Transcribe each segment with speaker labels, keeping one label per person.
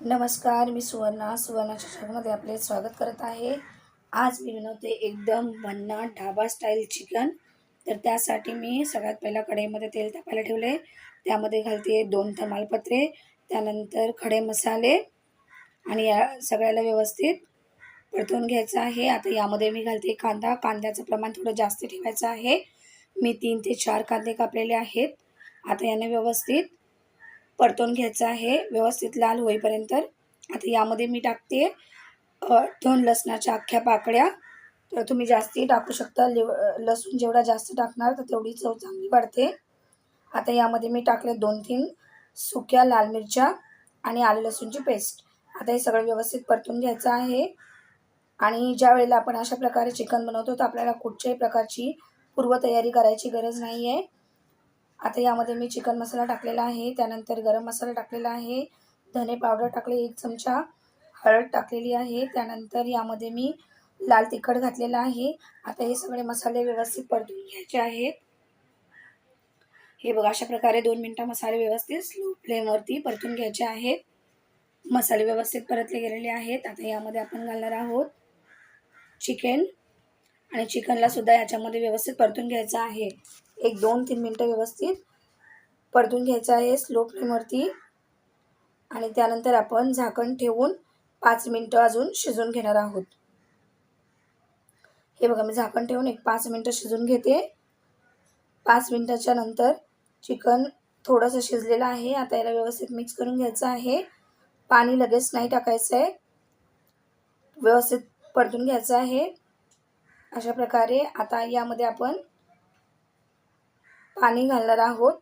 Speaker 1: नमस्कार, मी सुवर्णाच्या चॅनलमध्ये आपले स्वागत करत आहे। आज मी बनवते एकदम भन्नाट ढाबा स्टाईल चिकन। तर त्यासाठी मी सगळ्यात पहिला कढईमध्ये तेल तापायला ठेवले। त्यामध्ये घालते 2 तमालपत्रे, त्यानंतर खडे मसाले आणि या सगळ्याला व्यवस्थित परतवून घ्यायचं आहे। आता यामध्ये मी घालते कांदा। कांद्याचं प्रमाण थोडं जास्त ठेवायचं आहे। मी 3 ते 4 कांदे कापलेले आहेत। आता याने व्यवस्थित परतवून घ्यायचं आहे, व्यवस्थित लाल होईपर्यंत। आता यामध्ये मी टाकते 2 लसणाच्या अख्ख्या पाकळ्या। तर तुम्ही जास्ती टाकू शकता, लसूण जेवढा जास्त टाकणार तर तेवढी चव चांगली वाढते। आता यामध्ये मी टाकले 2-3 सुक्या लाल मिरच्या आणि आलं लसूणची पेस्ट। आता हे सगळं व्यवस्थित परतून घ्यायचं आहे। आणि ज्या वेळेला आपण अशा प्रकारे चिकन बनवतो तर आपल्याला कुठच्याही प्रकारची पूर्वतयारी करायची गरज नाही आहे। आता यामध्ये मी चिकन मसाला टाकलेला आहे, त्यानंतर गरम मसाला टाकलेला आहे, धने पावडर टाकले 1 चमचा, हळद टाकलेली आहे, त्यानंतर यामध्ये मी लाल तिखट घातलेला आहे। आता हे सगळे मसाले व्यवस्थित परतून घ्यायचे आहेत। हे बघा, अशा प्रकारे 2 मिनिटं मसाले व्यवस्थित स्लो फ्लेमवरती परतून घ्यायचे आहेत। मसाले व्यवस्थित परतले गेलेले आहेत। आता यामध्ये आपण घालणार आहोत चिकन आणि चिकनला सुद्धा याच्यामध्ये व्यवस्थित परतून घ्यायचं आहे। 1-2-3 मिनिटं व्यवस्थित परतून घ्यायचं आहे स्लो फ्लेमवरती। आणि त्यानंतर आपण झाकण ठेवून 5 मिनिटं अजून शिजवून घेणार आहोत। हे बघा, मी झाकण ठेवून 5 मिनिटं शिजवून घेते। 5 मिनिटाच्या नंतर चिकन थोडंसं शिजलेलं आहे। आता याला व्यवस्थित मिक्स करून घ्यायचं आहे। पाणी लगेच नाही टाकायचं आहे, व्यवस्थित परतून घ्यायचं आहे अशा प्रकारे। आता यामध्ये आपण पाणी घालणार आहोत।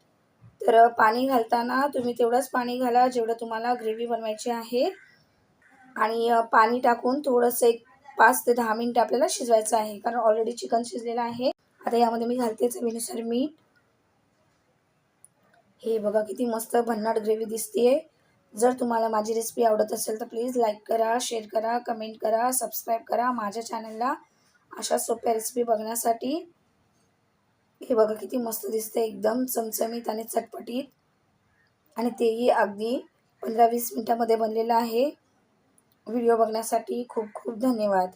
Speaker 1: तर पाणी घालताना तुम्ही तेवढंच पाणी घाला जेवढं तुम्हाला ग्रेव्ही बनवायची आहे। आणि पाणी टाकून थोडंसं 5 ते 10 मिनिटं आपल्याला शिजवायचं आहे, कारण ऑलरेडी चिकन शिजलेलं आहे। आता यामध्ये मी घालते चवीनुसार मीठ। हे बघा, किती मस्त भन्नाट ग्रेव्ही दिसते। जर तुम्हाला माझी रेसिपी आवडत असेल तर प्लीज लाईक करा, शेअर करा, कमेंट करा, सबस्क्राईब करा माझ्या चॅनलला अशा सोप्या रेसिपी बघण्यासाठी। हे बघा, किती मस्त दिसते, एकदम चमचमीत आणि चटपटीत, आणि तेही अगदी 15-20 मिनिटांमध्ये बनलेलं आहे। व्हिडिओ बघण्यासाठी खूप खूप धन्यवाद।